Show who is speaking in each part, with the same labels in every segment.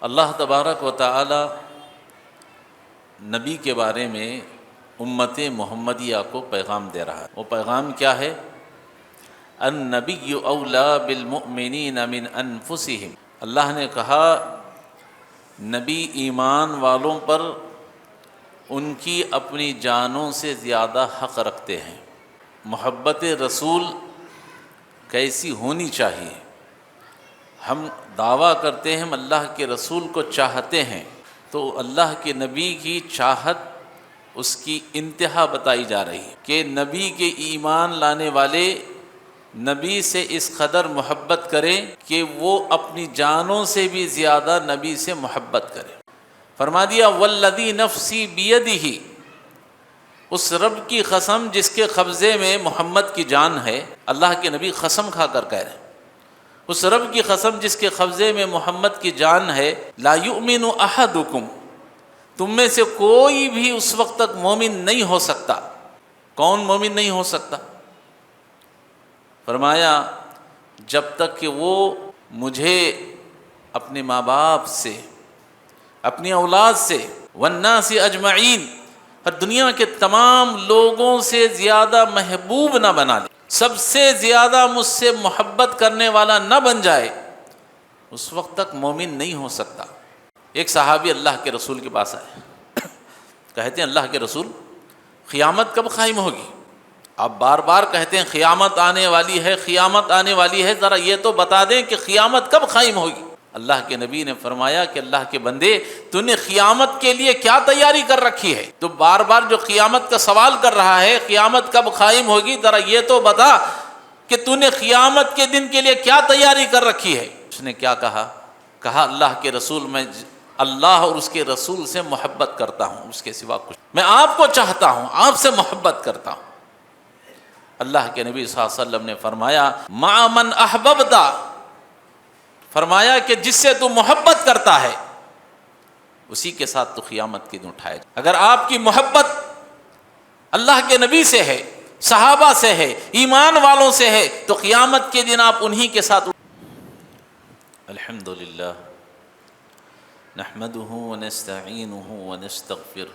Speaker 1: اللہ تبارک و تعالی نبی کے بارے میں امت محمدیہ کو پیغام دے رہا ہے۔ وہ پیغام کیا ہے؟ النبی اولا بالمؤمنین من انفسہم۔ اللہ نے کہا نبی ایمان والوں پر ان کی اپنی جانوں سے زیادہ حق رکھتے ہیں۔ محبت رسول کیسی ہونی چاہیے؟ ہم دعویٰ کرتے ہیں ہم اللہ کے رسول کو چاہتے ہیں، تو اللہ کے نبی کی چاہت اس کی انتہا بتائی جا رہی ہے کہ نبی کے ایمان لانے والے نبی سے اس قدر محبت کریں کہ وہ اپنی جانوں سے بھی زیادہ نبی سے محبت کریں۔ فرما دیا والذی نفسی بیدہ، اس رب کی قسم جس کے قبضے میں محمد کی جان ہے۔ اللہ کے نبی قسم کھا کر کہہ رہے ہیں اس رب کی قسم جس کے قبضے میں محمد کی جان ہے، لا یؤمن احدکم، تم میں سے کوئی بھی اس وقت تک مومن نہیں ہو سکتا۔ کون مومن نہیں ہو سکتا؟ فرمایا جب تک کہ وہ مجھے اپنے ماں باپ سے، اپنی اولاد سے، والناس اجمعین، اور دنیا کے تمام لوگوں سے زیادہ محبوب نہ بنا لے، سب سے زیادہ مجھ سے محبت کرنے والا نہ بن جائے، اس وقت تک مومن نہیں ہو سکتا۔ ایک صحابی اللہ کے رسول کے پاس آئے، کہتے ہیں اللہ کے رسول قیامت کب قائم ہوگی؟ آپ بار بار کہتے ہیں قیامت آنے والی ہے، قیامت آنے والی ہے، ذرا یہ تو بتا دیں کہ قیامت کب قائم ہوگی؟ اللہ کے نبی نے فرمایا کہ اللہ کے بندے، تو نے قیامت کے لیے کیا تیاری کر رکھی ہے؟ تو بار بار جو قیامت کا سوال کر رہا ہے قیامت کب قائم ہوگی، ذرا یہ تو بتا کہ تو نے قیامت کے دن کے لیے کیا تیاری کر رکھی ہے؟ اس نے کیا کہا؟ کہا اللہ کے رسول میں اللہ اور اس کے رسول سے محبت کرتا ہوں، اس کے سوا کچھ، میں آپ کو چاہتا ہوں، آپ سے محبت کرتا ہوں۔ اللہ کے نبی صلی اللہ علیہ وسلم نے فرمایا مع من احببت، فرمایا کہ جس سے تو محبت کرتا ہے اسی کے ساتھ تو قیامت کے دن اٹھائے جائے۔ اگر آپ کی محبت اللہ کے نبی سے ہے، صحابہ سے ہے، ایمان والوں سے ہے، تو قیامت کے دن آپ انہی کے ساتھ۔ الحمدللہ نحمده ونستعینه ونستغفر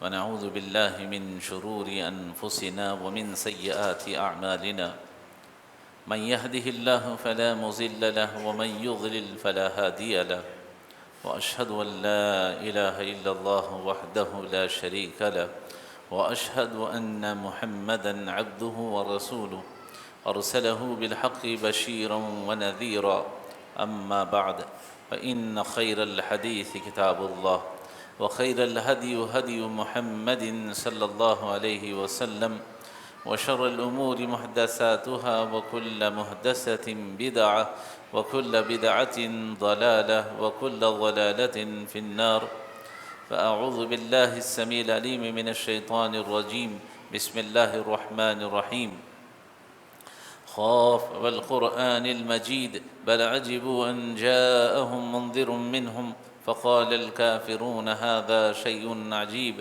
Speaker 1: ونعوذ باللہ من شرور انفسنا ومن سیئات اعمالنا، من يهده الله فلا مضل له ومن يضلل فلا هادي له، وأشهد أن لا إله إلا الله وحده لا شريك له، وأشهد أن محمدًا عبده ورسوله أرسله بالحق بشيرا ونذيرا، أما بعد فإن خير الحديث كتاب الله، وخير الهدي هدي محمد صلى الله عليه وسلم، وشر الأمور محدثاتها وكل محدثة بدعة وكل بدعة ضلالة وكل ضلالة في النار، فأعوذ بالله السميع العليم من الشيطان الرجيم، بسم الله الرحمن الرحيم، خاف والقرآن المجيد بل عجبوا أن جاءهم منذر منهم فقال الكافرون هذا شيء عجيب،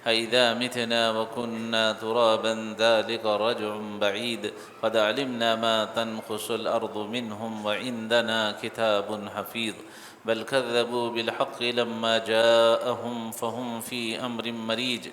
Speaker 1: أإذا متنا وكنا ترابا ذلك رجع بعيد، قد علمنا ما تنقص الأرض منهم وعندنا كتاب حفيظ، بل كذبوا بالحق لما جاءهم فهم في أمر مريج،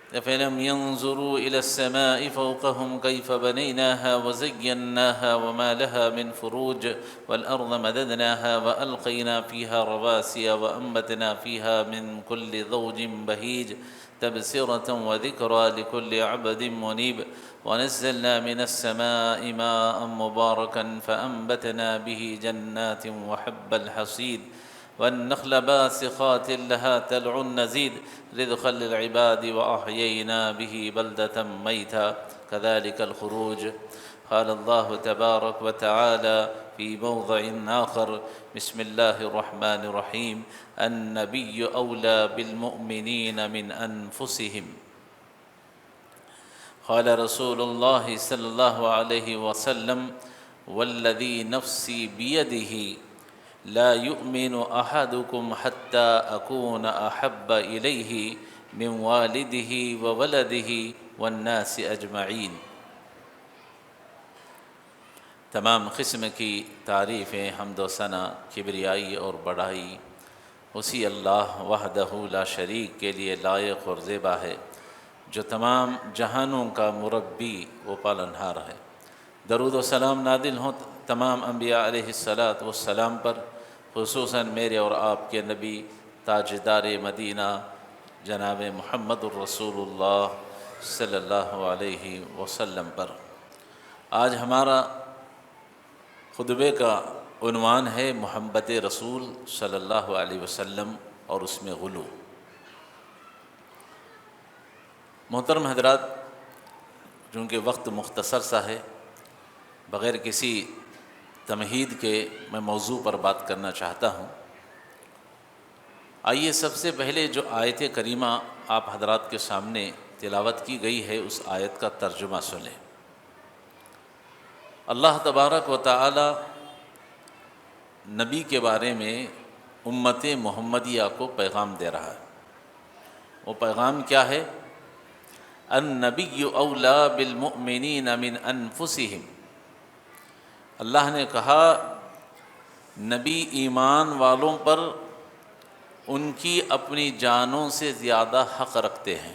Speaker 1: أفلم ينظروا إلى السماء فوقهم كيف بنيناها وزيناها وما لها من فروج، والأرض مددناها وألقينا فيها رواسي وأنبتنا فيها من كل زوج بهيج، تبصرة وذكرى لكل عبد منيب، ونزلنا من السماء ماء مباركا فأنبتنا به جنات وحب الحصيد، والنخل باسقات لها تلع نزيد، رزقا للعباد وأحيينا به بلدة ميتا، كذلك الخروج، قال الله تبارك وتعالى في موضع آخر، بسم الله الرحمن الرحيم، النبي أولى بالمؤمنين من أنفسهم، قال رسول الله صلى الله عليه وسلم والذي نفسي بيده لا يؤمن أحدكم حتى أكون أحب إليه من والده وولده والناس أجمعين۔ تمام قسم کی تعریفیں، حمد و ثنا، کبریائی اور بڑائی اسی اللہ وحدہ لا شریک کے لیے لائق اور زیبا ہے، جو تمام جہانوں کا مربی و پالنہار ہے۔ درود و سلام نازل ہوں تمام انبیاء علیہ السلام پر، خصوصاً میرے اور آپ کے نبی تاجدار مدینہ جناب محمد الرسول اللہ صلی اللہ علیہ وسلم پر۔ آج ہمارا خطبے کا عنوان ہے محبت رسول صلی اللہ علیہ وسلم اور اس میں غلو۔ محترم حضرات، چونکہ وقت مختصر سا ہے، بغیر کسی تمہید کے میں موضوع پر بات کرنا چاہتا ہوں۔ آئیے سب سے پہلے جو آیت کریمہ آپ حضرات کے سامنے تلاوت کی گئی ہے اس آیت کا ترجمہ سنیں۔ اللہ تبارک و تعالی نبی کے بارے میں امت محمدیہ کو پیغام دے رہا ہے۔ وہ پیغام کیا ہے؟ النبی اولا بالمؤمنین من انفسہم۔ اللہ نے کہا نبی ایمان والوں پر ان کی اپنی جانوں سے زیادہ حق رکھتے ہیں۔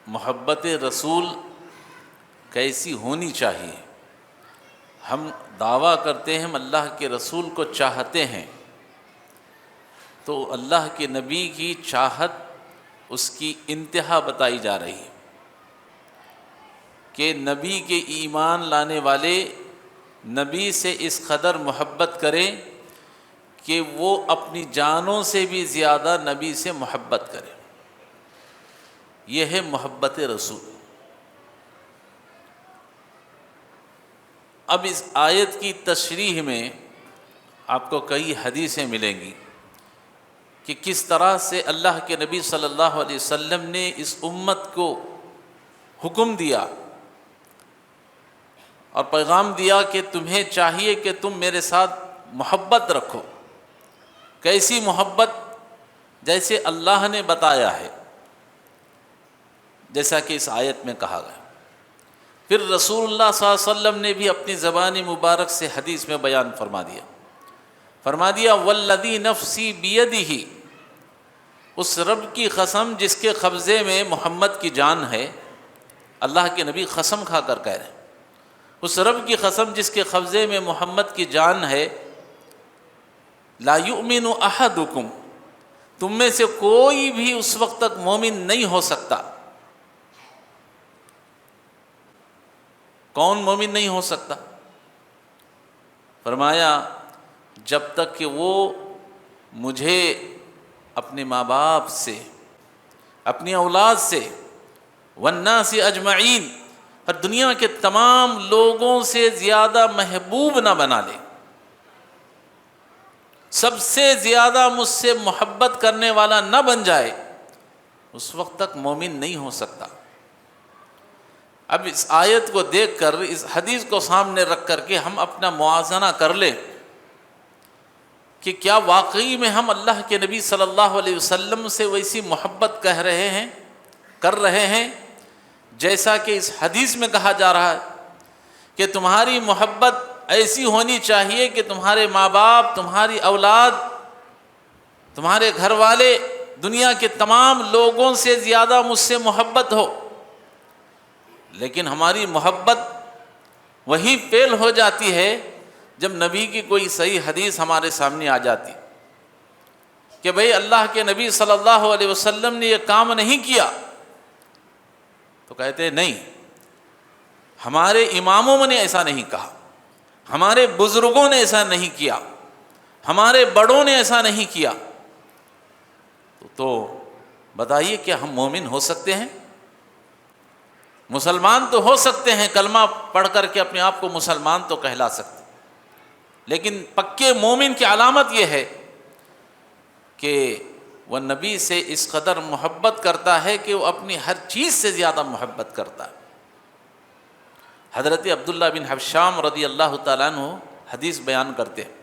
Speaker 1: محبت رسول کیسی ہونی چاہیے؟ ہم دعویٰ کرتے ہیں ہم اللہ کے رسول کو چاہتے ہیں، تو اللہ کے نبی کی چاہت اس کی انتہا بتائی جا رہی ہے کہ نبی کے ایمان لانے والے نبی سے اس قدر محبت کریں کہ وہ اپنی جانوں سے بھی زیادہ نبی سے محبت کریں۔ یہ ہے محبت رسول۔ اب اس آیت کی تشریح میں آپ کو کئی حدیثیں ملیں گی کہ کس طرح سے اللہ کے نبی صلی اللہ علیہ وسلم نے اس امت کو حکم دیا اور پیغام دیا کہ تمہیں چاہیے کہ تم میرے ساتھ محبت رکھو۔ کیسی محبت؟ جیسے اللہ نے بتایا ہے، جیسا کہ اس آیت میں کہا گیا۔ پھر رسول اللہ صلی اللہ علیہ وسلم نے بھی اپنی زبان مبارک سے حدیث میں بیان فرما دیا والذی نفسی بیدہ، اس رب کی قسم جس کے قبضے میں محمد کی جان ہے۔ اللہ کے نبی قسم کھا کر کہہ رہے ہیں، اس رب کی قسم جس کے قبضے میں محمد کی جان ہے، لا یؤمن احدکم، تم میں سے کوئی بھی اس وقت تک مومن نہیں ہو سکتا۔ کون مومن نہیں ہو سکتا؟ فرمایا جب تک کہ وہ مجھے اپنے ماں باپ سے، اپنی اولاد سے، والناس اجمعین، اور دنیا کے تمام لوگوں سے زیادہ محبوب نہ بنا لے، سب سے زیادہ مجھ سے محبت کرنے والا نہ بن جائے، اس وقت تک مومن نہیں ہو سکتا۔ اب اس آیت کو دیکھ کر، اس حدیث کو سامنے رکھ کر کے ہم اپنا موازنہ کر لیں کہ کیا واقعی میں ہم اللہ کے نبی صلی اللہ علیہ وسلم سے ویسی محبت کر رہے ہیں جیسا کہ اس حدیث میں کہا جا رہا ہے کہ تمہاری محبت ایسی ہونی چاہیے کہ تمہارے ماں باپ، تمہاری اولاد، تمہارے گھر والے، دنیا کے تمام لوگوں سے زیادہ مجھ سے محبت ہو۔ لیکن ہماری محبت وہی فیل ہو جاتی ہے جب نبی کی کوئی صحیح حدیث ہمارے سامنے آ جاتی کہ بھئی اللہ کے نبی صلی اللہ علیہ وسلم نے یہ کام نہیں کیا، تو کہتے ہیں نہیں، ہمارے اماموں نے ایسا نہیں کہا، ہمارے بزرگوں نے ایسا نہیں کیا، ہمارے بڑوں نے ایسا نہیں کیا۔ تو بتائیے کیا ہم مومن ہو سکتے ہیں؟ مسلمان تو ہو سکتے ہیں، کلمہ پڑھ کر کے اپنے آپ کو مسلمان تو کہلا سکتے، لیکن پکے مومن کی علامت یہ ہے کہ وہ نبی سے اس قدر محبت کرتا ہے کہ وہ اپنی ہر چیز سے زیادہ محبت کرتا ہے۔ حضرت عبداللہ بن حبشام رضی اللہ تعالیٰ عنہ حدیث بیان کرتے ہیں،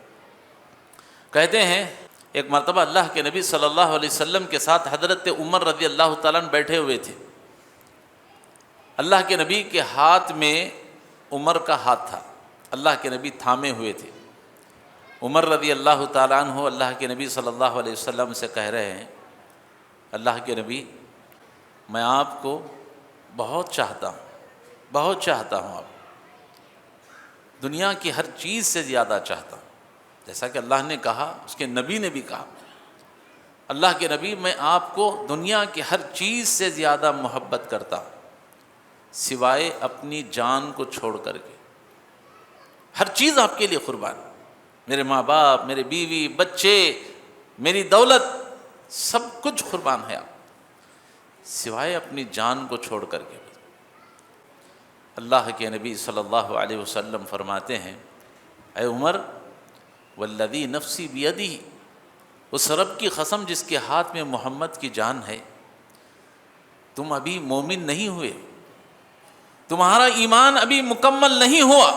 Speaker 1: کہتے ہیں ایک مرتبہ اللہ کے نبی صلی اللہ علیہ وسلم کے ساتھ حضرت عمر رضی اللہ تعالیٰ عنہ بیٹھے ہوئے تھے، اللہ کے نبی کے ہاتھ میں عمر کا ہاتھ تھا، اللہ کے نبی تھامے ہوئے تھے۔ عمر رضی اللہ تعالیٰ عنہ اللہ کے نبی صلی اللہ علیہ وسلم سے کہہ رہے ہیں، اللہ کے نبی میں آپ کو بہت چاہتا ہوں، بہت چاہتا ہوں، آپ دنیا کی ہر چیز سے زیادہ چاہتا ہوں۔ جیسا کہ اللہ نے کہا، اس کے نبی نے بھی کہا، اللہ کے نبی میں آپ کو دنیا کی ہر چیز سے زیادہ محبت کرتا ہوں سوائے اپنی جان کو چھوڑ کر کے۔ ہر چیز آپ کے لیے قربان، میرے ماں باپ، میرے بیوی، بچے، میری دولت، سب کچھ قربان ہے آپ، سوائے اپنی جان کو چھوڑ کر کے۔ اللہ کے نبی صلی اللہ علیہ وسلم فرماتے ہیں، اے عمر والذی نفسی بیدہ، اس رب کی قسم جس کے ہاتھ میں محمد کی جان ہے، تم ابھی مومن نہیں ہوئے، تمہارا ایمان ابھی مکمل نہیں ہوا۔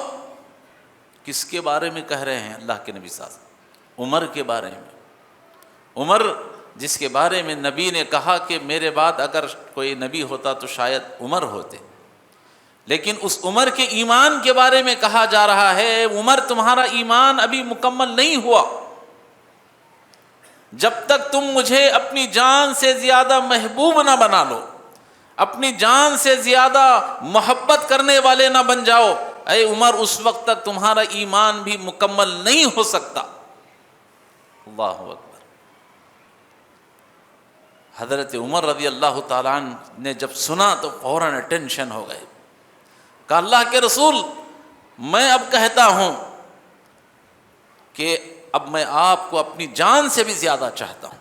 Speaker 1: کس کے بارے میں کہہ رہے ہیں؟ اللہ کے نبی صلی اللہ علیہ وسلم، عمر کے بارے میں۔ عمر جس کے بارے میں نبی نے کہا کہ میرے بعد اگر کوئی نبی ہوتا تو شاید عمر ہوتے، لیکن اس عمر کے ایمان کے بارے میں کہا جا رہا ہے، عمر تمہارا ایمان ابھی مکمل نہیں ہوا، جب تک تم مجھے اپنی جان سے زیادہ محبوب نہ بنا لو، اپنی جان سے زیادہ محبت کرنے والے نہ بن جاؤ، اے عمر اس وقت تک تمہارا ایمان بھی مکمل نہیں ہو سکتا۔ اللہ اکبر۔ حضرت عمر رضی اللہ تعالیٰ عنہ نے جب سنا تو فوراً اٹینشن ہو گئے، کہا اللہ کے رسول میں اب کہتا ہوں کہ اب میں آپ کو اپنی جان سے بھی زیادہ چاہتا ہوں،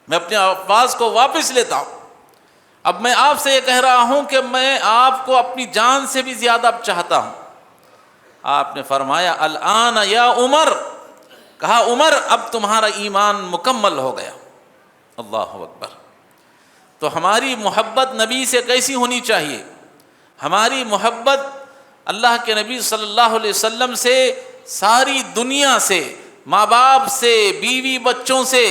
Speaker 1: میں اپنے الفاظ کو واپس لیتا ہوں، اب میں آپ سے یہ کہہ رہا ہوں کہ میں آپ کو اپنی جان سے بھی زیادہ اب چاہتا ہوں۔ آپ نے فرمایا الآن یا عمر، کہا عمر اب تمہارا ایمان مکمل ہو گیا۔ اللہ اکبر۔ تو ہماری محبت نبی سے کیسی ہونی چاہیے؟ ہماری محبت اللہ کے نبی صلی اللہ علیہ وسلم سے، ساری دنیا سے، ماں باپ سے، بیوی بچوں سے،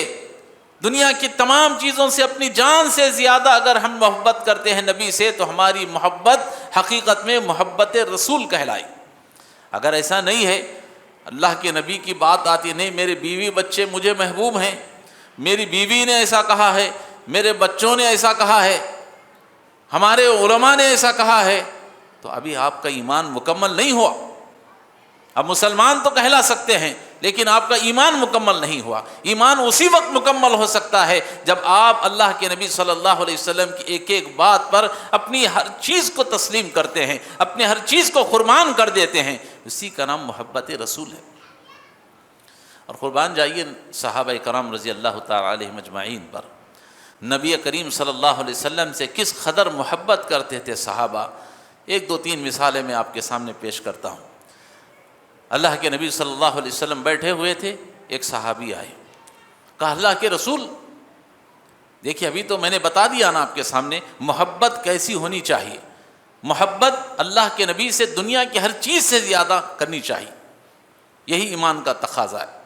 Speaker 1: دنیا کی تمام چیزوں سے، اپنی جان سے زیادہ اگر ہم محبت کرتے ہیں نبی سے تو ہماری محبت حقیقت میں محبت رسول کہلائی۔ اگر ایسا نہیں ہے، اللہ کے نبی کی بات آتی نہیں، میرے بیوی بچے مجھے محبوب ہیں، میری بیوی نے ایسا کہا ہے، میرے بچوں نے ایسا کہا ہے، ہمارے علماء نے ایسا کہا ہے، تو ابھی آپ کا ایمان مکمل نہیں ہوا۔ اب مسلمان تو کہلا سکتے ہیں لیکن آپ کا ایمان مکمل نہیں ہوا۔ ایمان اسی وقت مکمل ہو سکتا ہے جب آپ اللہ کے نبی صلی اللہ علیہ وسلم کی ایک ایک بات پر اپنی ہر چیز کو تسلیم کرتے ہیں، اپنے ہر چیز کو قربان کر دیتے ہیں، اسی کا نام محبت رسول ہے۔ اور قربان جائیے صحابہ کرام رضی اللہ تعالی علیہم اجمعین پر، نبی کریم صلی اللہ علیہ وسلم سے کس قدر محبت کرتے تھے صحابہ۔ ایک دو تین مثالیں میں آپ کے سامنے پیش کرتا ہوں۔ اللہ کے نبی صلی اللہ علیہ وسلم بیٹھے ہوئے تھے، ایک صحابی آئے، کہا اللہ کے رسول دیکھیے ابھی تو میں نے بتا دیا نا آپ کے سامنے محبت کیسی ہونی چاہیے۔ محبت اللہ کے نبی سے دنیا کی ہر چیز سے زیادہ کرنی چاہیے، یہی ایمان کا تقاضا ہے۔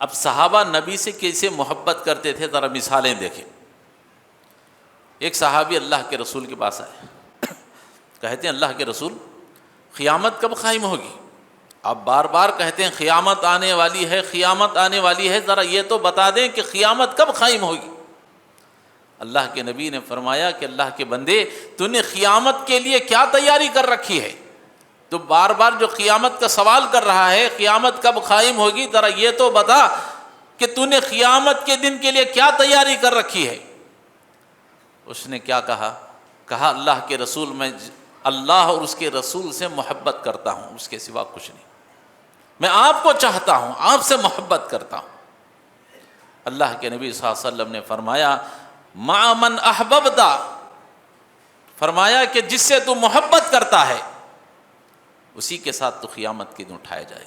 Speaker 1: اب صحابہ نبی سے کیسے محبت کرتے تھے ذرا مثالیں دیکھیں۔ ایک صحابی اللہ کے رسول کے پاس آئے، کہتے ہیں اللہ کے رسول قیامت کب قائم ہوگی؟ آپ بار بار کہتے ہیں قیامت آنے والی ہے، قیامت آنے والی ہے، ذرا یہ تو بتا دیں کہ قیامت کب قائم ہوگی؟ اللہ کے نبی نے فرمایا کہ اللہ کے بندے تو نے قیامت کے لیے کیا تیاری کر رکھی ہے؟ تو بار بار جو قیامت کا سوال کر رہا ہے قیامت کب قائم ہوگی، ذرا یہ تو بتا کہ تو نے قیامت کے دن کے لیے کیا تیاری کر رکھی ہے؟ اس نے کیا کہا؟ کہا اللہ کے رسول میں اللہ اور اس کے رسول سے محبت کرتا ہوں، اس کے سوا کچھ نہیں، میں آپ کو چاہتا ہوں، آپ سے محبت کرتا ہوں۔ اللہ کے نبی صلی اللہ علیہ وسلم نے فرمایا مع من احببت، فرمایا کہ جس سے تو محبت کرتا ہے اسی کے ساتھ تو قیامت کے دن اٹھایا جائے۔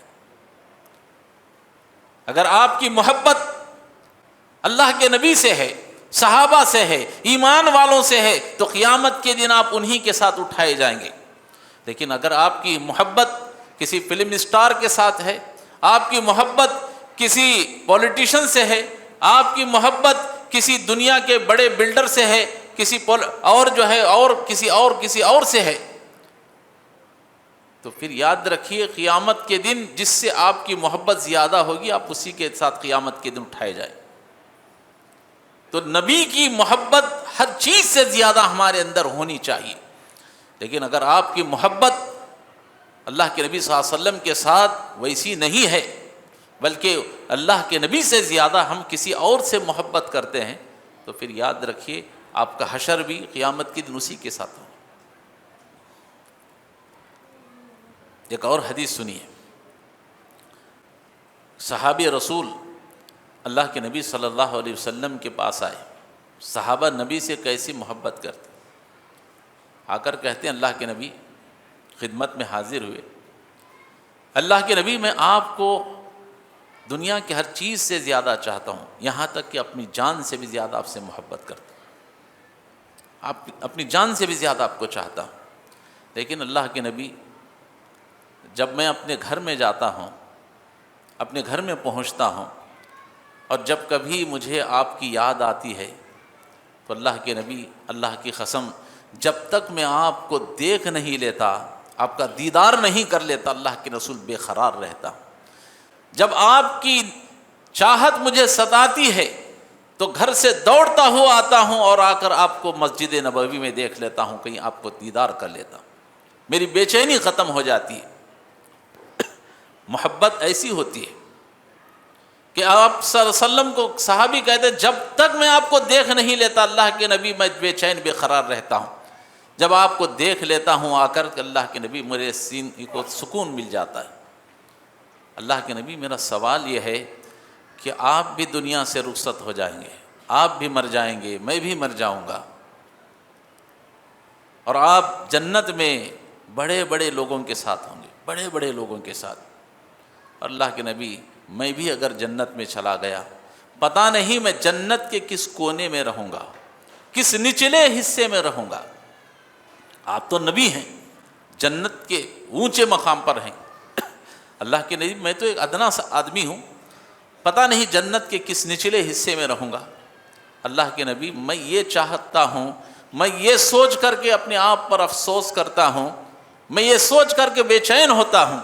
Speaker 1: اگر آپ کی محبت اللہ کے نبی سے ہے، صحابہ سے ہے، ایمان والوں سے ہے تو قیامت کے دن آپ انہی کے ساتھ اٹھائے جائیں گے۔ لیکن اگر آپ کی محبت کسی فلم اسٹار کے ساتھ ہے، آپ کی محبت کسی پولیٹیشین سے ہے، آپ کی محبت کسی دنیا کے بڑے بلڈر سے ہے، کسی اور جو ہے اور کسی اور سے ہے، تو پھر یاد رکھیے قیامت کے دن جس سے آپ کی محبت زیادہ ہوگی آپ اسی کے ساتھ قیامت کے دن اٹھائے جائیں۔ تو نبی کی محبت ہر چیز سے زیادہ ہمارے اندر ہونی چاہیے، لیکن اگر آپ کی محبت اللہ کے نبی صلی اللہ علیہ وسلم کے ساتھ ویسی نہیں ہے، بلکہ اللہ کے نبی سے زیادہ ہم کسی اور سے محبت کرتے ہیں، تو پھر یاد رکھیے آپ کا حشر بھی قیامت کے دن اسی کے ساتھ ہوگا۔ ایک اور حدیث سنیے، صحابی رسول اللہ کے نبی صلی اللہ علیہ وسلم کے پاس آئے، صحابہ نبی سے کیسی محبت کرتے، آ کر کہتے ہیں اللہ کے نبی، خدمت میں حاضر ہوئے، اللہ کے نبی میں آپ کو دنیا کی ہر چیز سے زیادہ چاہتا ہوں، یہاں تک کہ اپنی جان سے بھی زیادہ آپ سے محبت کرتا ہوں، آپ اپنی جان سے بھی زیادہ آپ کو چاہتا ہوں، لیکن اللہ کے نبی جب میں اپنے گھر میں جاتا ہوں، اپنے گھر میں پہنچتا ہوں، اور جب کبھی مجھے آپ کی یاد آتی ہے تو اللہ کے نبی، اللہ کی قسم، جب تک میں آپ کو دیکھ نہیں لیتا، آپ کا دیدار نہیں کر لیتا، اللہ کے رسول بے قرار رہتا۔ جب آپ کی چاہت مجھے ستاتی ہے تو گھر سے دوڑتا ہوا آتا ہوں اور آ کر آپ کو مسجد نبوی میں دیکھ لیتا ہوں، کہیں آپ کو دیدار کر لیتا ہوں، میری بے چینی ختم ہو جاتی ہے۔ محبت ایسی ہوتی ہے کہ آپ صلی اللہ علیہ وسلم کو صحابی کہتے ہیں جب تک میں آپ کو دیکھ نہیں لیتا اللہ کے نبی میں بے چین بے قرار رہتا ہوں، جب آپ کو دیکھ لیتا ہوں آ کر اللہ کے نبی میرے سینے کو سکون مل جاتا ہے۔ اللہ کے نبی میرا سوال یہ ہے کہ آپ بھی دنیا سے رخصت ہو جائیں گے، آپ بھی مر جائیں گے، میں بھی مر جاؤں گا، اور آپ جنت میں بڑے بڑے لوگوں کے ساتھ ہوں گے، بڑے بڑے لوگوں کے ساتھ۔ اور اللہ کے نبی میں بھی اگر جنت میں چلا گیا، پتہ نہیں میں جنت کے کس کونے میں رہوں گا، کس نچلے حصے میں رہوں گا۔ آپ تو نبی ہیں، جنت کے اونچے مقام پر ہیں، اللہ کے نبی میں تو ایک ادنا سا آدمی ہوں، پتہ نہیں جنت کے کس نچلے حصے میں رہوں گا۔ اللہ کے نبی میں یہ چاہتا ہوں، میں یہ سوچ کر کے اپنے آپ پر افسوس کرتا ہوں، میں یہ سوچ کر کے بے چین ہوتا ہوں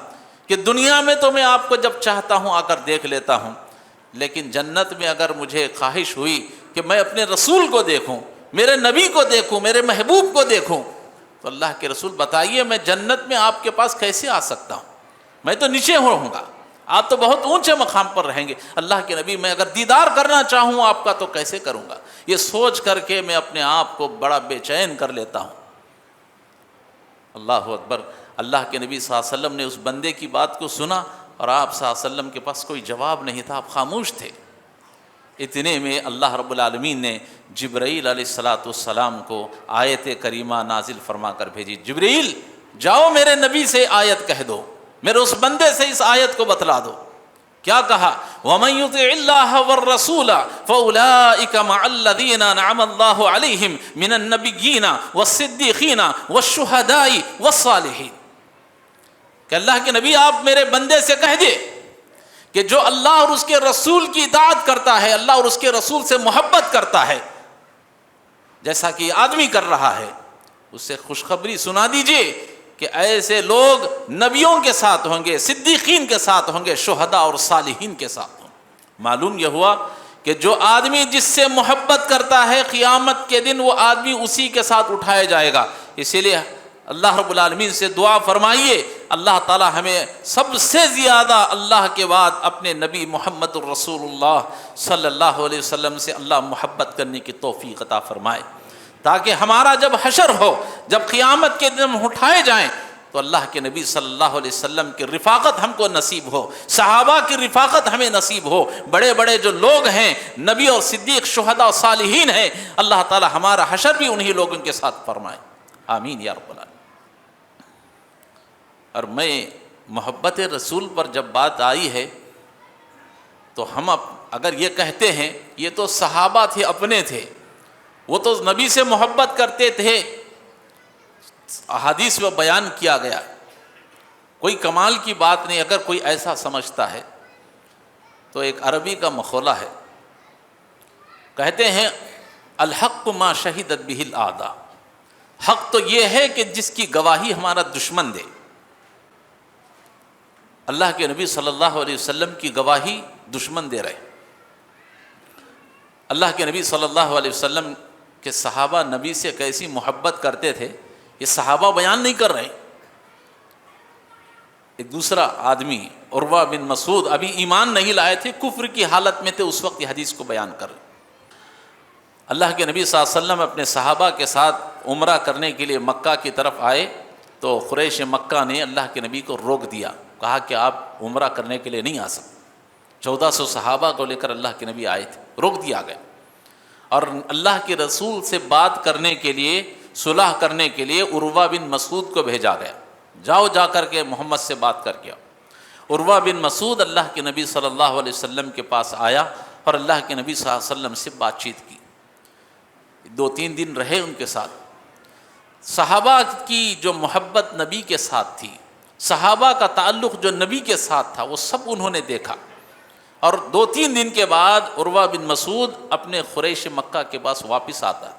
Speaker 1: کہ دنیا میں تو میں آپ کو جب چاہتا ہوں آ کر دیکھ لیتا ہوں، لیکن جنت میں اگر مجھے خواہش ہوئی کہ میں اپنے رسول کو دیکھوں، میرے نبی کو دیکھوں، میرے محبوب کو دیکھوں، تو اللہ کے رسول بتائیے میں جنت میں آپ کے پاس کیسے آ سکتا ہوں؟ میں تو نیچے رہوں گا، آپ تو بہت اونچے مقام پر رہیں گے۔ اللہ کے نبی میں اگر دیدار کرنا چاہوں آپ کا تو کیسے کروں گا؟ یہ سوچ کر کے میں اپنے آپ کو بڑا بے چین کر لیتا ہوں۔ اللہ اکبر۔ اللہ کے نبی صلی اللہ علیہ وسلم نے اس بندے کی بات کو سنا، اور آپ صلی اللہ علیہ وسلم کے پاس کوئی جواب نہیں تھا، آپ خاموش تھے۔ اتنے میں اللہ رب العالمین نے جبرائیل علیہ السلام کو آیت کریمہ نازل فرما کر بھیجی، جبرائیل جاؤ میرے نبی سے آیت کہہ دو، میرے اس بندے سے اس آیت کو بتلا دو۔ کیا کہا؟ وَمَن يُطِعِ اللَّهَ وَالرَّسُولَ فَأُولَٰئِكَ مَعَ الَّذِينَ أَنْعَمَ اللَّهُ عَلَيْهِمْ مِنَ النَّبِيِّينَ وَالصِّدِّيقِينَ وَالشُّهَدَاءِ وَالصَّالِحِينَ۔ کہ اللہ کے نبی آپ میرے بندے سے کہہ دے کہ جو اللہ اور اس کے رسول کی اطاعت کرتا ہے، اللہ اور اس کے رسول سے محبت کرتا ہے جیسا کہ یہ آدمی کر رہا ہے، اس سے خوشخبری سنا دیجئے کہ ایسے لوگ نبیوں کے ساتھ ہوں گے، صدیقین کے ساتھ ہوں گے، شہداء اور صالحین کے ساتھ ہوں گے۔ معلوم یہ ہوا کہ جو آدمی جس سے محبت کرتا ہے قیامت کے دن وہ آدمی اسی کے ساتھ اٹھایا جائے گا۔ اسی لیے اللہ رب العالمین سے دعا فرمائیے اللہ تعالی ہمیں سب سے زیادہ اللہ کے بعد اپنے نبی محمد الرسول اللہ صلی اللہ علیہ وسلم سے اللہ محبت کرنے کی توفیق عطا فرمائے، تاکہ ہمارا جب حشر ہو، جب قیامت کے دن ہم اٹھائے جائیں تو اللہ کے نبی صلی اللہ علیہ وسلم کی رفاقت ہم کو نصیب ہو، صحابہ کی رفاقت ہمیں نصیب ہو، بڑے بڑے جو لوگ ہیں نبی اور صدیق شہداء اور صالحین ہیں، اللہ تعالی ہمارا حشر بھی انہی لوگوں کے ساتھ فرمائے، آمین یا رب العالمین۔ اور میں محبت رسول پر جب بات آئی ہے تو ہم اگر یہ کہتے ہیں یہ تو صحابہ تھے، اپنے تھے، وہ تو نبی سے محبت کرتے تھے، احادیث میں بیان کیا گیا، کوئی کمال کی بات نہیں۔ اگر کوئی ایسا سمجھتا ہے تو ایک عربی کا مقولہ ہے، کہتے ہیں الحق ما شہدت بہ الاعداء، حق تو یہ ہے کہ جس کی گواہی ہمارا دشمن دے۔ اللہ کے نبی صلی اللہ علیہ وسلم کی گواہی دشمن دے رہے۔ اللہ کے نبی صلی اللہ علیہ وسلم کے صحابہ نبی سے کیسی محبت کرتے تھے، یہ صحابہ بیان نہیں کر رہے۔ ایک دوسرا آدمی عروہ بن مسعود ابھی ایمان نہیں لائے تھے، کفر کی حالت میں تھے، اس وقت یہ حدیث کو بیان کر رہے۔ اللہ کے نبی صلی اللہ علیہ وسلم اپنے صحابہ کے ساتھ عمرہ کرنے کے لیے مکہ کی طرف آئے تو قریش مکہ نے اللہ کے نبی کو روک دیا، کہا کہ آپ عمرہ کرنے کے لیے نہیں آ سکتے۔ 1400 صحابہ کو لے کر اللہ کے نبی آئے تھے، روک دیا گیا، اور اللہ کے رسول سے بات کرنے کے لیے، صلح کرنے کے لیے عروہ بن مسعود کو بھیجا گیا، جاؤ جا کر کے محمد سے بات کر کے آؤ۔ عروہ بن مسعود اللہ کے نبی صلی اللہ علیہ وسلم کے پاس آیا اور اللہ کے نبی صلی اللہ علیہ وسلم سے بات چیت کی، 2-3 دن رہے ان کے ساتھ۔ صحابہ کی جو محبت نبی کے ساتھ تھی، صحابہ کا تعلق جو نبی کے ساتھ تھا، وہ سب انہوں نے دیکھا۔ اور 2-3 دن کے بعد عروہ بن مسعود اپنے قریش مکہ کے پاس واپس آتا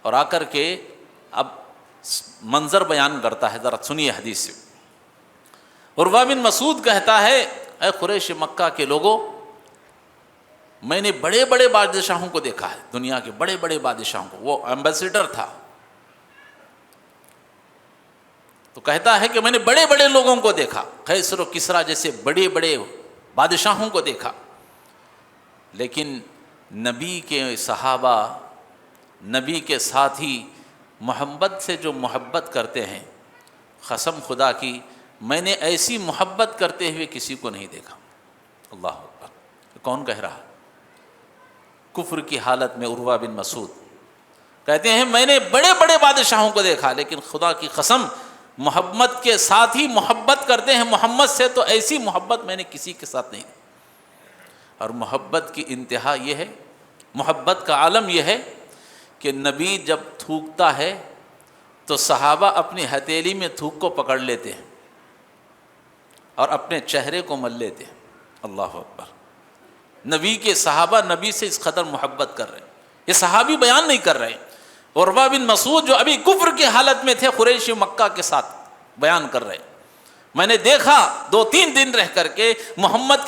Speaker 1: اور آ کر کے اب منظر بیان کرتا ہے، ذرا سنیے حدیث سے۔ عروہ بن مسعود کہتا ہے، اے قریش مکہ کے لوگوں، میں نے بڑے بڑے بادشاہوں کو دیکھا ہے، دنیا کے بڑے بڑے بادشاہوں کو، وہ ایمبیسیڈر تھا، تو کہتا ہے کہ میں نے بڑے بڑے لوگوں کو دیکھا، قیصر و کسریٰ جیسے بڑے بڑے بادشاہوں کو دیکھا، لیکن نبی کے صحابہ، نبی کے ساتھی محمد سے جو محبت کرتے ہیں، قسم خدا کی میں نے ایسی محبت کرتے ہوئے کسی کو نہیں دیکھا۔ اللہ اکبر، کون کہہ رہا؟ کفر کی حالت میں عروہ بن مسعود کہتے ہیں میں نے بڑے بڑے بادشاہوں کو دیکھا، لیکن خدا کی قسم محمد کے ساتھ ہی محبت کرتے ہیں محمد سے، تو ایسی محبت میں نے کسی کے ساتھ نہیں دی۔ اور محبت کی انتہا یہ ہے، محبت کا عالم یہ ہے کہ نبی جب تھوکتا ہے تو صحابہ اپنی ہتھیلی میں تھوک کو پکڑ لیتے ہیں اور اپنے چہرے کو مل لیتے ہیں۔ اللہ اکبر، نبی کے صحابہ نبی سے اس قدر محبت کر رہے ہیں، یہ صحابی بیان نہیں کر رہے ہیں، عروہ بن مسعود جو ابھی کفر کی حالت میں تھے قریش مکہ کے ساتھ بیان کر رہے ہیں، میں نے دیکھا 2-3 دن رہ کر کے محمد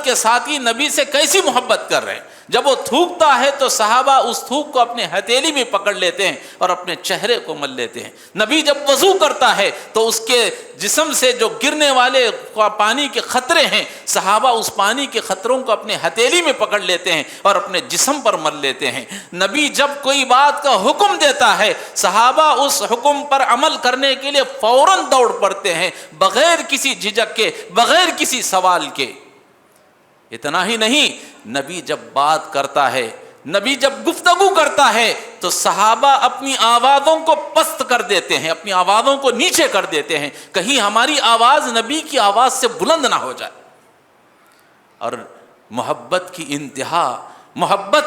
Speaker 1: کے ساتھی نبی سے کیسی محبت کر رہے ہیں۔ جب وہ تھوکتا ہے تو صحابہ اس تھوک کو اپنے ہتھیلی میں پکڑ لیتے ہیں اور اپنے چہرے کو مل لیتے ہیں۔ نبی جب وضو کرتا ہے تو اس کے جسم سے جو گرنے والے پانی کے قطرے ہیں، صحابہ اس پانی کے قطروں کو اپنے ہتھیلی میں پکڑ لیتے ہیں اور اپنے جسم پر مل لیتے ہیں۔ نبی جب کوئی بات کا حکم دیتا ہے، صحابہ اس حکم پر عمل کرنے کے لیے فوراً دوڑ پڑتے ہیں، بغیر کسی جھجک کے، بغیر کسی سوال کے۔ اتنا ہی نہیں، نبی جب بات کرتا ہے، نبی جب گفتگو کرتا ہے تو صحابہ اپنی آوازوں کو پست کر دیتے ہیں، اپنی آوازوں کو نیچے کر دیتے ہیں، کہیں ہماری آواز نبی کی آواز سے بلند نہ ہو جائے۔ اور محبت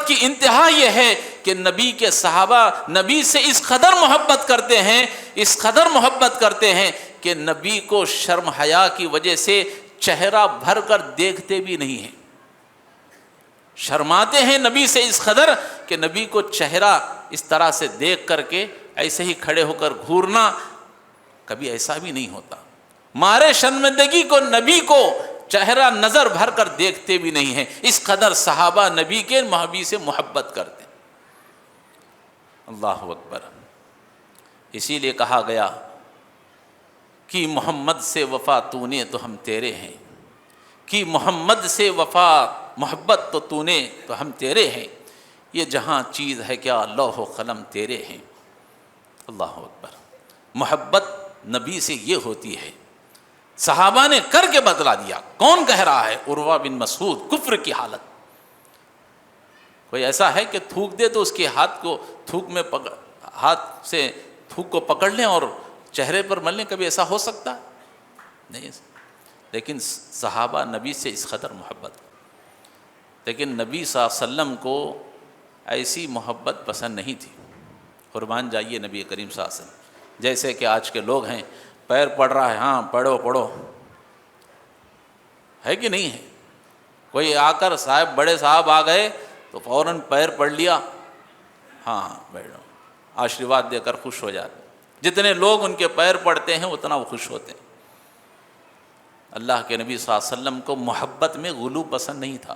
Speaker 1: کی انتہا یہ ہے کہ نبی کے صحابہ نبی سے اس قدر محبت کرتے ہیں کہ نبی کو شرم حیا کی وجہ سے چہرہ بھر کر دیکھتے بھی نہیں ہیں، شرماتے ہیں نبی سے اس قدر کہ نبی کو چہرہ اس طرح سے دیکھ کر کے ایسے ہی کھڑے ہو کر گھورنا کبھی ایسا بھی نہیں ہوتا۔ مارے شرمندگی کو نبی کو چہرہ نظر بھر کر دیکھتے بھی نہیں ہیں، اس قدر صحابہ نبی کے محبی سے محبت کرتے ہیں۔ اللہ اکبر، اسی لیے کہا گیا کہ محمد سے وفا تو نے تو ہم تیرے ہیں، کہ محمد سے وفا محبت تو نے تو ہم تیرے ہیں، یہ جہاں چیز ہے کیا لوح و قلم تیرے ہیں۔ اللہ اکبر، محبت نبی سے یہ ہوتی ہے۔ صحابہ نے کر کے بدلا دیا۔ کون کہہ رہا ہے؟ عروہ بن مسعود، کفر کی حالت۔ کوئی ایسا ہے کہ تھوک دے تو اس کے ہاتھ سے تھوک کو پکڑ لیں اور چہرے پر مل لیں؟ کبھی ایسا ہو سکتا ہے؟ نہیں۔ لیکن صحابہ نبی سے اس قدر محبت، لیکن نبی صلی اللہ علیہ وسلم کو ایسی محبت پسند نہیں تھی۔ قربان جائیے نبی کریم صلی اللہ علیہ وسلم، جیسے کہ آج کے لوگ ہیں، پیر پڑ رہا ہے، ہاں پڑھو، ہے کہ نہیں ہے؟ کوئی آ کر بڑے صاحب آ گئے تو فوراً پیر پڑھ لیا، ہاں بیٹھو، آشیرواد دے کر خوش ہو جاتے. جتنے لوگ ان کے پیر پڑتے ہیں اتنا وہ خوش ہوتے ہیں. اللہ کے نبی صلی اللہ علیہ وسلم کو محبت میں غلو پسند نہیں تھا.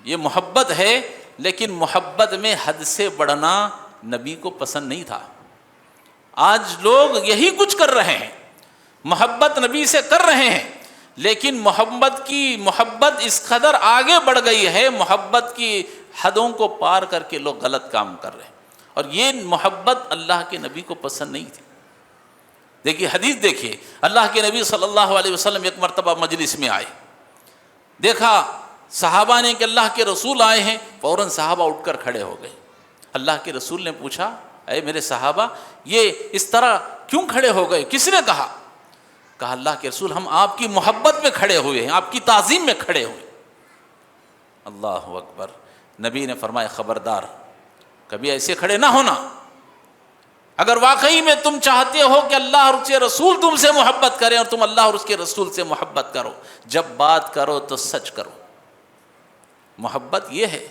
Speaker 1: یہ محبت ہے لیکن محبت میں حد سے بڑھنا نبی کو پسند نہیں تھا. آج لوگ یہی کچھ کر رہے ہیں، محبت نبی سے کر رہے ہیں، لیکن محبت اس قدر آگے بڑھ گئی ہے، محبت کی حدوں کو پار کر کے لوگ غلط کام کر رہے ہیں. اور یہ محبت اللہ کے نبی کو پسند نہیں تھی. دیکھیے حدیث دیکھیے، اللہ کے نبی صلی اللہ علیہ وسلم ایک مرتبہ مجلس میں آئے، دیکھا صحابہ نے کہ اللہ کے رسول آئے ہیں، فوراً صحابہ اٹھ کر کھڑے ہو گئے. اللہ کے رسول نے پوچھا، اے میرے صحابہ یہ اس طرح کیوں کھڑے ہو گئے؟ کس نے کہا؟ کہا اللہ کے رسول ہم آپ کی محبت میں کھڑے ہوئے ہیں، آپ کی تعظیم میں کھڑے ہوئے. اللہ اکبر. نبی نے فرمایا خبردار کبھی ایسے کھڑے نہ ہونا. اگر واقعی میں تم چاہتے ہو کہ اللہ اور اس کے رسول تم سے محبت کریں اور تم اللہ اور اس کے رسول سے محبت کرو، جب بات کرو تو سچ کرو. محبت یہ ہے.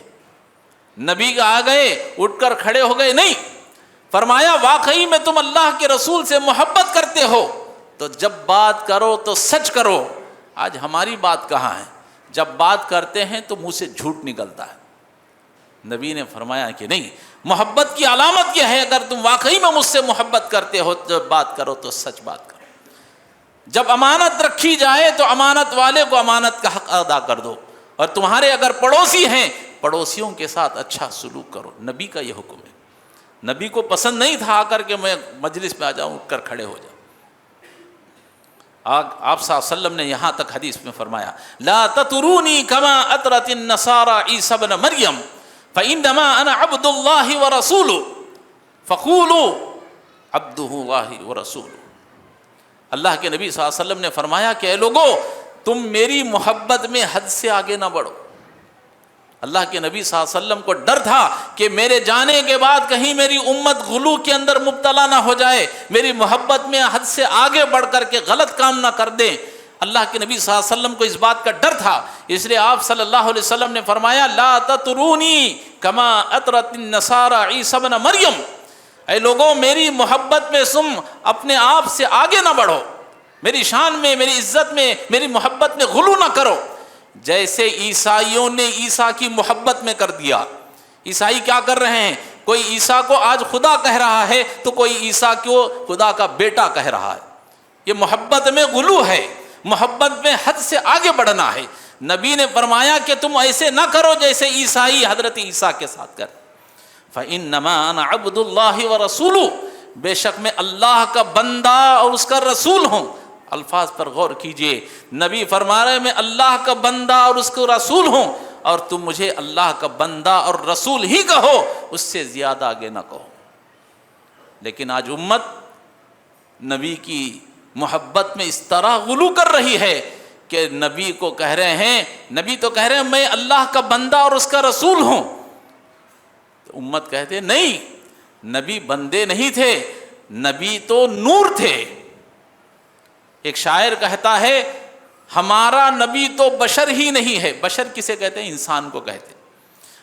Speaker 1: نبی آ گئے اٹھ کر کھڑے ہو گئے نہیں، فرمایا واقعی میں تم اللہ کے رسول سے محبت کرتے ہو تو جب بات کرو تو سچ کرو. آج ہماری بات کہاں ہے؟ جب بات کرتے ہیں تو منہ سے جھوٹ نکلتا ہے. نبی نے فرمایا کہ نہیں، محبت کی علامت کیا ہے؟ اگر تم واقعی میں مجھ سے محبت کرتے ہو جب بات کرو تو سچ بات کرو. جب امانت رکھی جائے تو امانت والے کو امانت کا حق ادا کر دو، اور تمہارے اگر پڑوسی ہیں پڑوسیوں کے ساتھ اچھا سلوک کرو. نبی کا یہ حکم ہے. نبی کو پسند نہیں تھا آ کر کے میں مجلس میں آ جاؤں، اٹھ کر کھڑے ہو جاؤں. آپ صلی اللہ علیہ وسلم نے یہاں تک حدیث میں فرمایا لا تطرونی کما اطرت النصارى عیسی ابن مریم فانما انا عبد اللہ ورسولہ فقولوا عبد اللہ ورسولہ. اللہ کے نبی صلی اللہ علیہ وسلم نے فرمایا کہ اے لوگو تم میری محبت میں حد سے آگے نہ بڑھو. اللہ کے نبی صلی اللہ علیہ وسلم کو ڈر تھا کہ میرے جانے کے بعد کہیں میری امت غلو کے اندر مبتلا نہ ہو جائے، میری محبت میں حد سے آگے بڑھ کر کے غلط کام نہ کر دیں. اللہ کے نبی صلی اللہ علیہ وسلم کو اس بات کا ڈر تھا، اس لیے آپ صلی اللہ علیہ وسلم نے فرمایا لا تطرونی کما اطرت النصارى عیسی ابن مریم. اے لوگوں میری محبت میں تم اپنے آپ سے آگے نہ بڑھو، میری شان میں، میری عزت میں، میری محبت میں غلو نہ کرو. جیسے عیسائیوں نے عیسیٰ کی محبت میں کر دیا. عیسائی کیا کر رہے ہیں؟ کوئی عیسیٰ کو آج خدا کہہ رہا ہے تو کوئی عیسیٰ کو خدا کا بیٹا کہہ رہا ہے. یہ محبت میں غلو ہے، محبت میں حد سے آگے بڑھنا ہے. نبی نے فرمایا کہ تم ایسے نہ کرو جیسے عیسائی حضرت عیسیٰ کے ساتھ کر. فَإِنَّمَا أَنَا عَبْدُ اللَّهِ وَرَسُولُهُ، بے شک میں اللہ کا بندہ اور اس کا رسول ہوں. الفاظ پر غور کیجئے. نبی فرما رہے میں اللہ کا بندہ اور اس کو رسول ہوں، اور تم مجھے اللہ کا بندہ اور رسول ہی کہو، اس سے زیادہ آگے نہ کہو. لیکن آج امت نبی کی محبت میں اس طرح غلو کر رہی ہے کہ نبی کو کہہ رہے ہیں، نبی تو کہہ رہے ہیں میں اللہ کا بندہ اور اس کا رسول ہوں. تو امت کہتے نہیں، نبی بندے نہیں تھے، نبی تو نور تھے. ایک شاعر کہتا ہے ہمارا نبی تو بشر ہی نہیں ہے. بشر کسے کہتے ہیں؟ انسان کو کہتے ہیں.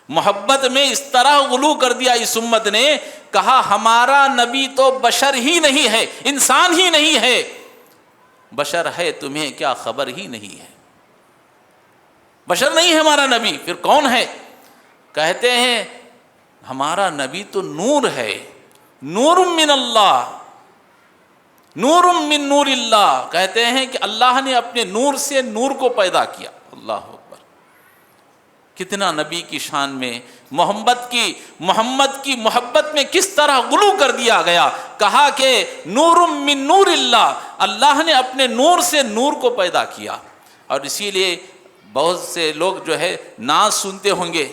Speaker 1: محبت میں اس طرح غلو کر دیا اس امت نے، کہا ہمارا نبی تو بشر ہی نہیں ہے، انسان ہی نہیں ہے. بشر ہے تمہیں کیا خبر ہی نہیں ہے. بشر نہیں ہے ہمارا نبی، پھر کون ہے؟ کہتے ہیں ہمارا نبی تو نور ہے، نور من اللہ، نور من نور اللہ. کہتے ہیں کہ اللہ نے اپنے نور سے نور کو پیدا کیا. اللہ اکبر. کتنا نبی کی شان میں محمد کی محبت میں کس طرح غلو کر دیا گیا. کہا کہ نور من نور اللہ، اللہ نے اپنے نور سے نور کو پیدا کیا. اور اسی لیے بہت سے لوگ جو ہے نعت سنتے ہوں گے،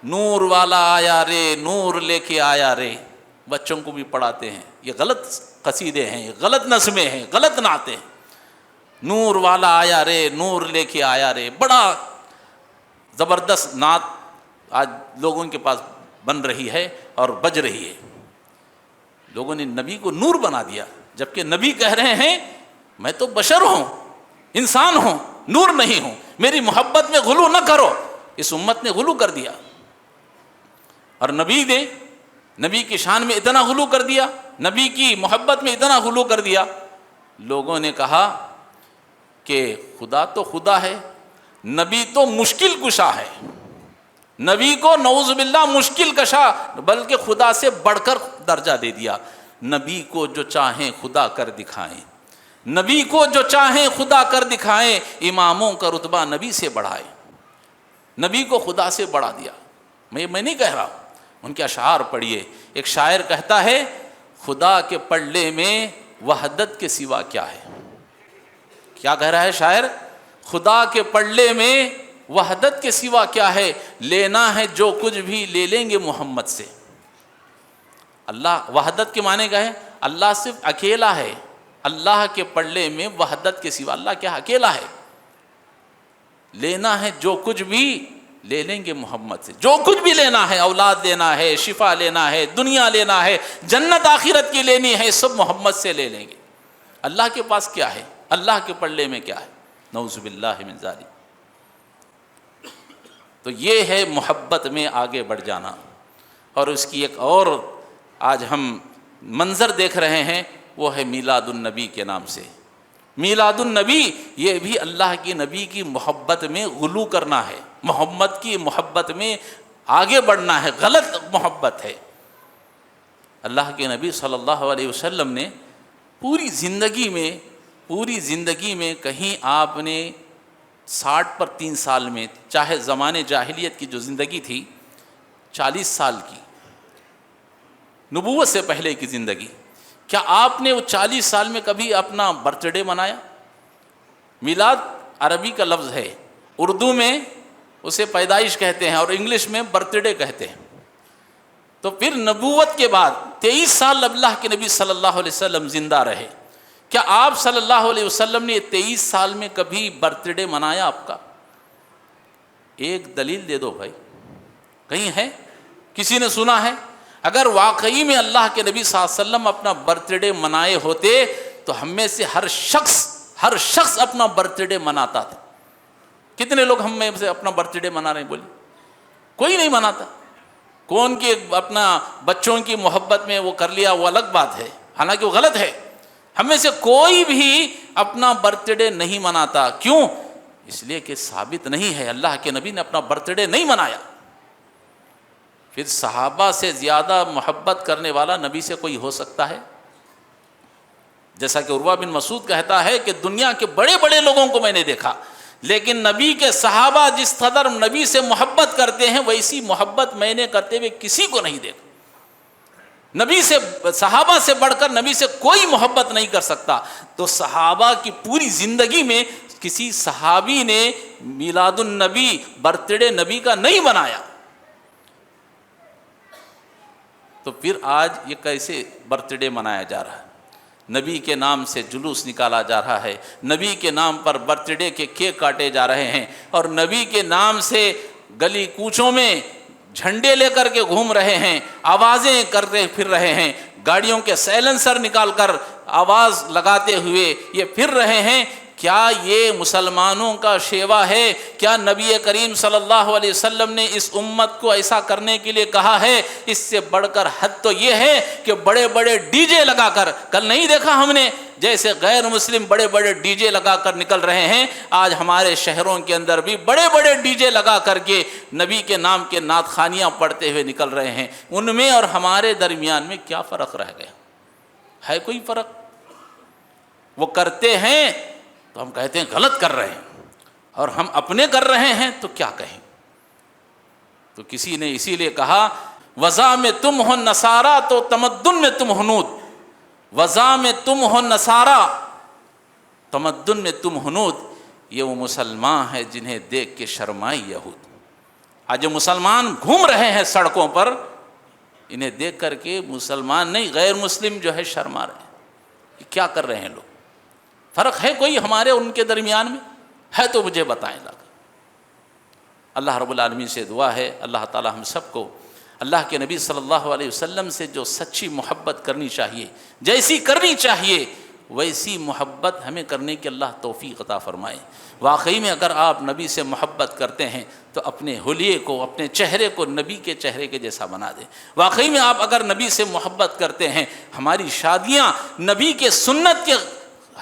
Speaker 1: نور والا آیا رے، نور لے کے آیا رے. بچوں کو بھی پڑھاتے ہیں. یہ غلط قصیدے ہیں، غلط نظمیں ہیں، غلط نعتیں ہیں. نور والا آیا رے، نور لے کے آیا رے. بڑا زبردست نعت آج لوگوں کے پاس بن رہی ہے اور بج رہی ہے. لوگوں نے نبی کو نور بنا دیا، جبکہ نبی کہہ رہے ہیں میں تو بشر ہوں، انسان ہوں، نور نہیں ہوں. میری محبت میں غلو نہ کرو. اس امت نے غلو کر دیا. اور نبی کی شان میں اتنا غلو کر دیا، نبی کی محبت میں اتنا غلو کر دیا، لوگوں نے کہا کہ خدا تو خدا ہے، نبی تو مشکل کشا ہے، نبی کو نعوذ باللہ مشکل کشا بلکہ خدا سے بڑھ کر درجہ دے دیا۔ نبی کو جو چاہیں خدا کر دکھائیں، نبی کو جو چاہیں خدا کر دکھائیں، اماموں کا رتبہ نبی سے بڑھائے، نبی کو خدا سے بڑھا دیا۔ میں نہیں کہہ رہا، ان کے اشعار پڑھیے۔ ایک شاعر کہتا ہے خدا کے پلڑے میں وحدت کے سوا کیا ہے؟ کیا کہہ رہا ہے شاعر؟ خدا کے پلڑے میں وحدت کے سوا کیا ہے؟ لینا ہے جو کچھ بھی لے لیں گے محمد سے۔ اللہ وحدت کے معنی کیا ہے؟ اللہ صرف اکیلا ہے، اللہ کے پلڑے میں وحدت کے سوا اللہ کیا اکیلا ہے۔ لینا ہے جو کچھ بھی لے لیں گے محمد سے، جو کچھ بھی لینا ہے، اولاد لینا ہے، شفا لینا ہے، دنیا لینا ہے، جنت آخرت کی لینی ہے، سب محمد سے لے لیں گے۔ اللہ کے پاس کیا ہے؟ اللہ کے پلڑے میں کیا ہے؟ نعوذ باللہ من ذالک۔ تو یہ ہے محبت میں آگے بڑھ جانا۔ اور اس کی ایک اور آج ہم منظر دیکھ رہے ہیں، وہ ہے میلاد النبی کے نام سے۔ میلاد النبی یہ بھی اللہ کی نبی کی محبت میں غلو کرنا ہے، محمد کی محبت میں آگے بڑھنا ہے، غلط محبت ہے۔ اللہ کے نبی صلی اللہ علیہ وسلم نے پوری زندگی میں کہیں آپ نے 60 پر 3 سال میں، چاہے زمانے جاہلیت کی جو زندگی تھی 40 سال کی، نبوت سے پہلے کی زندگی، کیا آپ نے وہ 40 سال میں کبھی اپنا برتھ ڈے منایا؟ میلاد عربی کا لفظ ہے، اردو میں اسے پیدائش کہتے ہیں اور انگلش میں برتھ ڈے کہتے ہیں۔ تو پھر نبوت کے بعد 23 سال اللہ کے نبی صلی اللہ علیہ وسلم زندہ رہے، کیا آپ صلی اللہ علیہ وسلم نے 23 سال میں کبھی برتھ ڈے منایا آپ کا؟ ایک دلیل دے دو بھائی، کہیں ہے؟ کسی نے سنا ہے؟ اگر واقعی میں اللہ کے نبی صلی اللہ علیہ وسلم اپنا برتھ ڈے منائے ہوتے تو ہم میں سے ہر شخص اپنا برتھ ڈے مناتا تھا۔ کتنے لوگ ہم میں سے اپنا برتھ ڈے منا رہے ہیں؟ بولیے، کوئی نہیں مناتا۔ کون کی اپنا بچوں کی محبت میں وہ کر لیا وہ الگ بات ہے، حالانکہ وہ غلط ہے۔ ہم میں سے کوئی بھی اپنا برتھ ڈے نہیں مناتا۔ کیوں؟ اس لیے کہ ثابت نہیں ہے، اللہ کے نبی نے اپنا برتھ ڈے نہیں منایا۔ پھر صحابہ سے زیادہ محبت کرنے والا نبی سے کوئی ہو سکتا ہے؟ جیسا کہ عروہ بن مسعود کہتا ہے کہ دنیا کے بڑے بڑے لوگوں کو میں نے دیکھا، لیکن نبی کے صحابہ جس قدر نبی سے محبت کرتے ہیں ویسی محبت میں نے کرتے ہوئے کسی کو نہیں دیکھا۔ نبی سے، صحابہ سے بڑھ کر نبی سے کوئی محبت نہیں کر سکتا۔ تو صحابہ کی پوری زندگی میں کسی صحابی نے میلاد النبی، برتھ ڈے نبی کا نہیں منایا۔ تو پھر آج یہ کیسے برتھ ڈے منایا جا رہا ہے؟ نبی کے نام سے جلوس نکالا جا رہا ہے، نبی کے نام پر برتھ ڈے کے کیک کاٹے جا رہے ہیں، اور نبی کے نام سے گلی کوچوں میں جھنڈے لے کر کے گھوم رہے ہیں، آوازیں کرتے پھر رہے ہیں، گاڑیوں کے سائلنسر نکال کر آواز لگاتے ہوئے یہ پھر رہے ہیں۔ کیا یہ مسلمانوں کا شیوا ہے؟ کیا نبی کریم صلی اللہ علیہ وسلم نے اس امت کو ایسا کرنے کے لیے کہا ہے؟ اس سے بڑھ کر حد تو یہ ہے کہ بڑے بڑے ڈی جے لگا کر، کل نہیں دیکھا ہم نے جیسے غیر مسلم بڑے بڑے ڈی جے لگا کر نکل رہے ہیں، آج ہمارے شہروں کے اندر بھی بڑے بڑے ڈی جے لگا کر کے نبی کے نام کے نعت خوانیاں پڑھتے ہوئے نکل رہے ہیں۔ ان میں اور ہمارے درمیان میں کیا فرق رہ گیا ہے؟ کوئی فرق؟ وہ کرتے ہیں تو ہم کہتے ہیں غلط کر رہے ہیں، اور ہم اپنے کر رہے ہیں تو کیا کہیں؟ تو کسی نے اسی لیے کہا وضع میں تم ہو نصارا تو تمدن میں تم ہنود، وضع میں تم ہو نصارا تمدن میں تم ہنود۔ یہ وہ مسلمان ہیں جنہیں دیکھ کے شرمائی یہود۔ آج جو مسلمان گھوم رہے ہیں سڑکوں پر، انہیں دیکھ کر کے مسلمان نہیں غیر مسلم جو ہے شرما رہے ہیں۔ یہ کیا کر رہے ہیں لوگ؟ فرق ہے کوئی ہمارے ان کے درمیان میں؟ ہے تو مجھے بتائیں لگا۔ اللہ رب العالمین سے دعا ہے اللہ تعالی ہم سب کو اللہ کے نبی صلی اللہ علیہ وسلم سے جو سچی محبت کرنی چاہیے، جیسی کرنی چاہیے، ویسی محبت ہمیں کرنے کی اللہ توفیق عطا فرمائے۔ واقعی میں اگر آپ نبی سے محبت کرتے ہیں تو اپنے حلیے کو، اپنے چہرے کو نبی کے چہرے کے جیسا بنا دیں۔ واقعی میں آپ اگر نبی سے محبت کرتے ہیں، ہماری شادیاں نبی کے سنت کے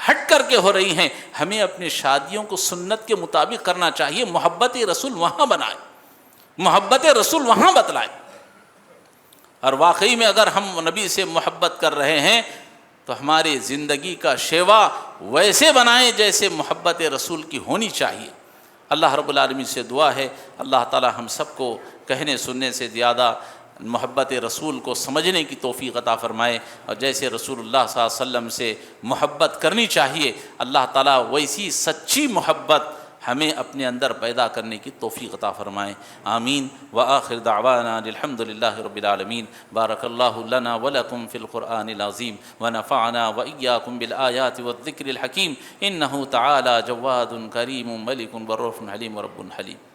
Speaker 1: ہٹ کر کے ہو رہی ہیں، ہمیں اپنی شادیوں کو سنت کے مطابق کرنا چاہیے۔ محبت رسول وہاں بنائے، محبت رسول وہاں بتلائے۔ اور واقعی میں اگر ہم نبی سے محبت کر رہے ہیں تو ہماری زندگی کا شیوا ویسے بنائیں جیسے محبت رسول کی ہونی چاہیے۔ اللہ رب العالمین سے دعا ہے اللہ تعالی ہم سب کو کہنے سننے سے زیادہ محبت رسول کو سمجھنے کی توفیق عطا فرمائے، اور جیسے رسول اللہ صلی اللہ علیہ وسلم سے محبت کرنی چاہیے اللہ تعالیٰ ویسی سچی محبت ہمیں اپنے اندر پیدا کرنے کی توفیق عطا فرمائے۔ آمین۔ وآخر دعوانا الحمد للہ رب العالمین۔ بارک اللہ لنا ولکم فی القرآن العظیم ونفعنا وإیاکم بالآیات والذکر الحکیم، انہ تعالی جواد کریم ملک بر حلیم ورب حلیم۔